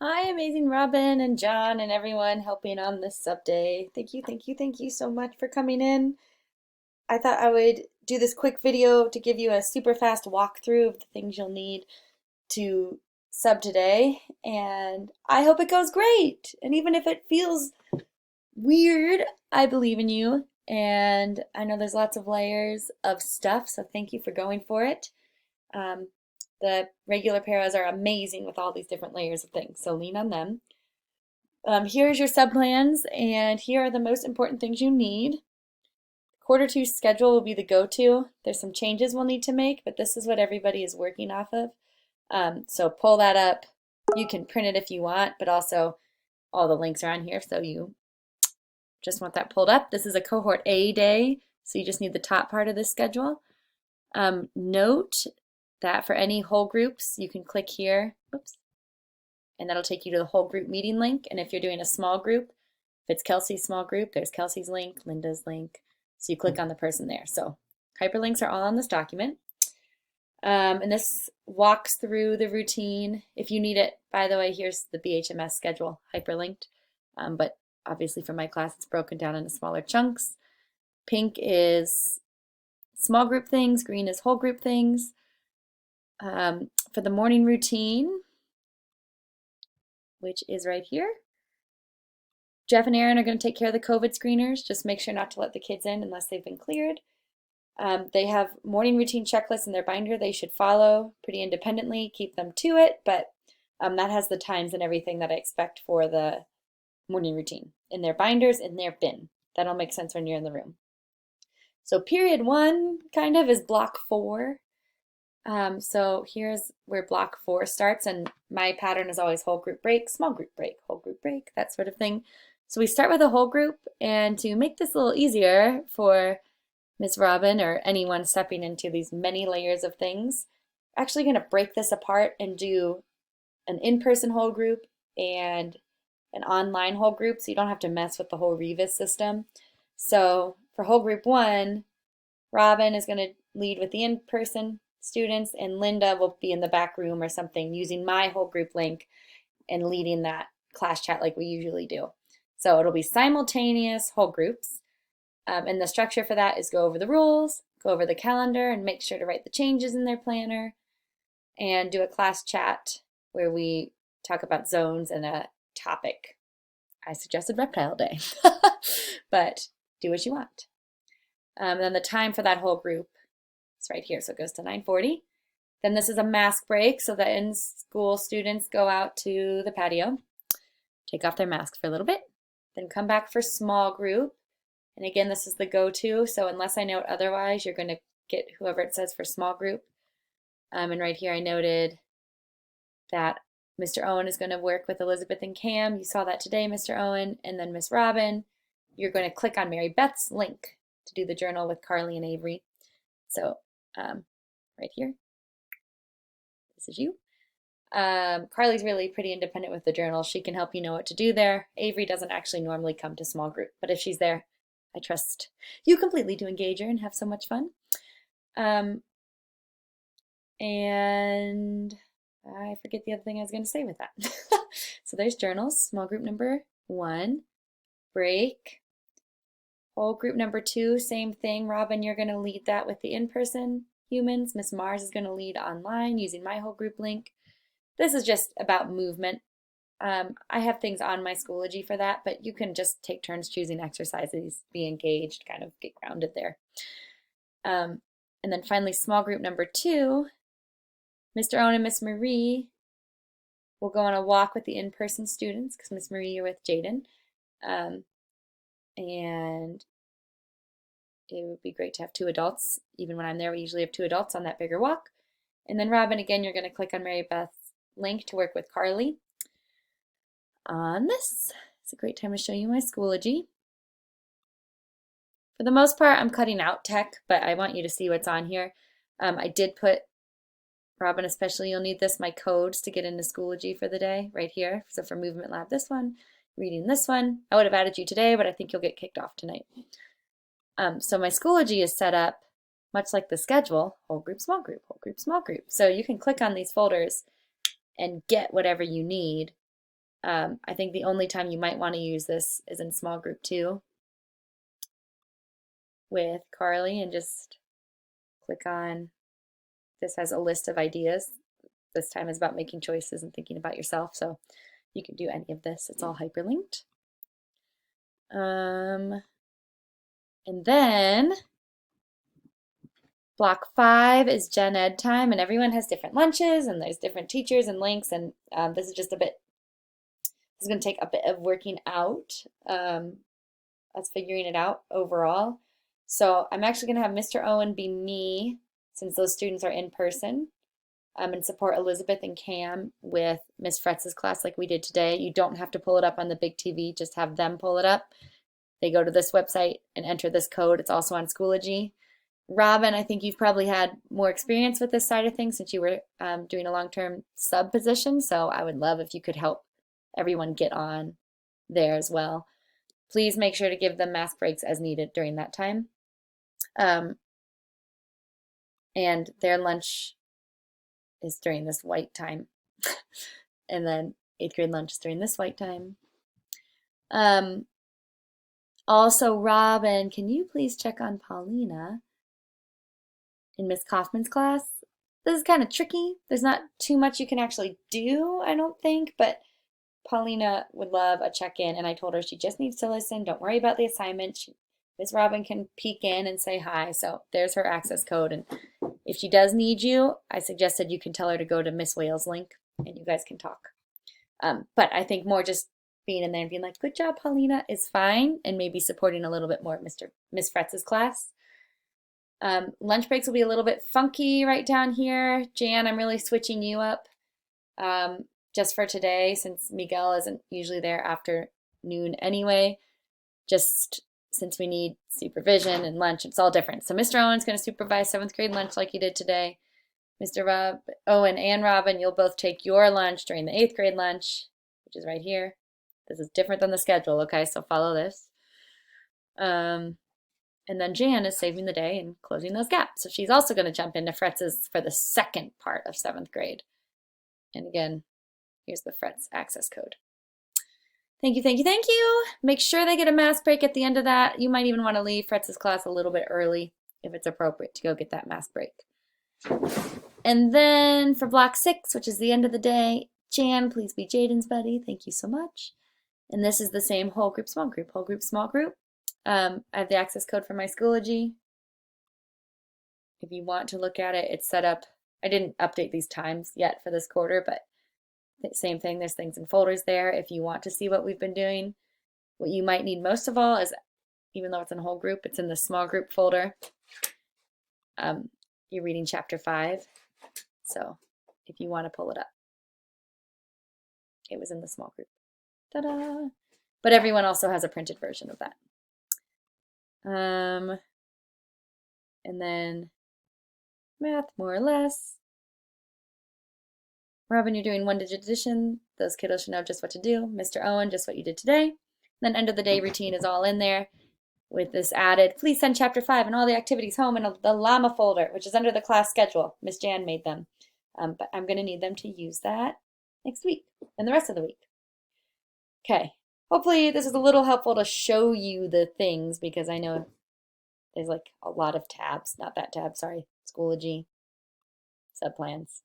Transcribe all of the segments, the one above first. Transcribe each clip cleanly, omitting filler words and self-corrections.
Hi, amazing Robin and John and everyone helping on this sub day. Thank you so much for coming in. I thought I would do this quick video to give you a super fast walkthrough of the things you'll need to sub today, and I hope it goes great. And even if it feels weird, I believe in you, and I know there's lots of layers of stuff, so thank you for going for it. Um, the regular paras are amazing with all these different layers of things, so lean on them. Here's your subplans, and here are the most important things you need. Quarter two schedule will be the go-to. There's some changes we'll need to make, but this is what everybody is working off of. So pull that up. You can print it if you want, but also all the links are on here, so you just want that pulled up. This is a cohort A day, so you just need the top part of this schedule. Note that for any whole groups, you can click here. Oops. And that'll take you to the whole group meeting link. And if you're doing a small group, if it's Kelsey's small group, there's Kelsey's link, Linda's link. So you click on the person there. So hyperlinks are all on this document. And this walks through the routine. If you need it, by the way, here's the BHMS schedule hyperlinked. But obviously for my class, it's broken down into smaller chunks. Pink is small group things, green is whole group things. For the morning routine, which is right here, Jeff and Aaron are going to take care of the COVID screeners. Just make sure not to let the kids in unless they've been cleared. They have morning routine checklists in their binder they should follow pretty independently. Keep them to it, but that has the times and everything that I expect for the morning routine in their binders, in their bin. That'll make sense when you're in the room. So period one kind of is block 4. So here's where block 4 starts, and my pattern is always whole group break, small group break, whole group break, that sort of thing. So we start with a whole group, and to make this a little easier for Miss Robin or anyone stepping into these many layers of things, we're actually going to break this apart and do an in-person whole group and an online whole group, so you don't have to mess with the whole Revis system. So for whole group 1, Robin is going to lead with the in-person students, and Linda will be in the back room or something using my whole group link and leading that class chat like we usually do. So it'll be simultaneous whole groups. And the structure for that is go over the rules, go over the calendar, and make sure to write the changes in their planner, and do a class chat where we talk about zones and a topic. I suggested reptile day, but do what you want. And then the time for that whole group is right here, so it goes to 9:40. Then this is a mask break, so that in-school students go out to the patio, take off their masks for a little bit, then come back for small group. And again, this is the go-to, so unless I note otherwise, you're going to get whoever it says for small group. And right here I noted that Mr. Owen is going to work with Elizabeth and Cam. You saw that today, Mr. Owen. And then Miss Robin, you're going to click on Mary Beth's link to do the journal with Carly and Avery. So right here, this is you. Carly's really pretty independent with the journal. She can help you know what to do there. Avery doesn't actually normally come to small group, but if she's there, I trust you completely to engage her and have so much fun. And I forget the other thing I was going to say with that. So there's journals, small group number 1, break. Whole group number 2, same thing. Robin, you're going to lead that with the in-person humans. Miss Mars is going to lead online using my whole group link. This is just about movement. I have things on my Schoology for that, but you can just take turns choosing exercises, be engaged, kind of get grounded there. And then finally, small group number 2, Mr. Owen and Miss Marie will go on a walk with the in-person students, because Miss Marie, you're with Jaden. And it would be great to have 2 adults. Even when I'm there, we usually have 2 adults on that bigger walk. And then Robin, again, you're going to click on Mary Beth's link to work with Carly on this. It's a great time to show you my Schoology. For the most part, I'm cutting out tech, but I want you to see what's on here. I did put, Robin especially, you'll need this, my codes to get into Schoology for the day right here. So for Movement Lab, this one, reading this one. I would have added you today, but I think you'll get kicked off tonight. So my Schoology is set up much like the schedule, whole group, small group, whole group, small group. So you can click on these folders and get whatever you need I think the only time you might want to use this is in small group 2 with Carly, and just click on, this has a list of ideas. This time is about making choices and thinking about yourself, so you can do any of this. It's all hyperlinked. And then block 5 is Gen Ed time, and everyone has different lunches, and there's different teachers and links, and this is just this is going to take a bit of working out, us figuring it out overall. So I'm actually going to have Mr. Owen be me, since those students are in person, and support Elizabeth and Cam with Miss Fretz's class like we did today. You don't have to pull it up on the big TV, just have them pull it up. They go to this website and enter this code. It's also on Schoology. Robin, I think you've probably had more experience with this side of things since you were doing a long-term sub position, so I would love if you could help everyone get on there as well. Please make sure to give them mask breaks as needed during that time. And their lunch is during this white time. And then 8th grade lunch is during this white time. Also, Robin, can you please check on Paulina in Miss Kaufman's class? This is kind of tricky. There's not too much you can actually do, I don't think, but Paulina would love a check-in, and I told her she just needs to listen. Don't worry about the assignment. Miss Robin can peek in and say hi. So there's her access code, and if she does need you, I suggested you can tell her to go to Miss Wales' link, and you guys can talk. But I think more just being in there and being like, good job, Paulina, is fine, and maybe supporting a little bit more Miss Fretz's class. Lunch breaks will be a little bit funky right down here. Jan, I'm really switching you up just for today, since Miguel isn't usually there after noon anyway, just since we need supervision and lunch. It's all different. So Mr. Owen's going to supervise 7th grade lunch like he did today. Mr. Owen and Robin, you'll both take your lunch during the 8th grade lunch, which is right here. This is different than the schedule, okay? So follow this. And then Jan is saving the day and closing those gaps. So she's also going to jump into Fretz's for the second part of 7th grade. And again, here's the Fretz access code. Thank you, thank you, thank you. Make sure they get a mask break at the end of that. You might even want to leave Fretz's class a little bit early if it's appropriate to go get that mask break. And then for block 6, which is the end of the day, Jan, please be Jaden's buddy. Thank you so much. And this is the same whole group, small group, whole group, small group. I have the access code for my Schoology. If you want to look at it, it's set up. I didn't update these times yet for this quarter, but same thing. There's things in folders there. If you want to see what we've been doing, what you might need most of all is, even though it's in a whole group, it's in the small group folder. You're reading chapter 5. So if you want to pull it up, it was in the small group. Ta-da! But everyone also has a printed version of that. And then math, more or less. Robin, you're doing 1-digit addition. Those kiddos should know just what to do. Mr. Owen, just what you did today. Then end of the day routine is all in there with this added. Please send chapter 5 and all the activities home in the llama folder, which is under the class schedule. Miss Jan made them. But I'm going to need them to use that next week and the rest of the week. Okay. Hopefully this is a little helpful to show you the things, because I know there's like a lot of tabs. Not that tab, sorry. Schoology, subplans,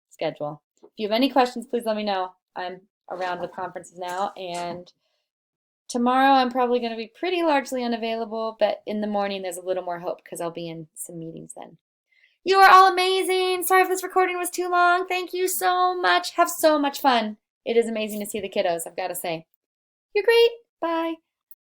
schedule. If you have any questions, please let me know. I'm around with conferences now, and tomorrow I'm probably going to be pretty largely unavailable, but in the morning there's a little more hope because I'll be in some meetings then. You are all amazing. Sorry if this recording was too long. Thank you so much. Have so much fun. It is amazing to see the kiddos, I've got to say. You're great. Bye.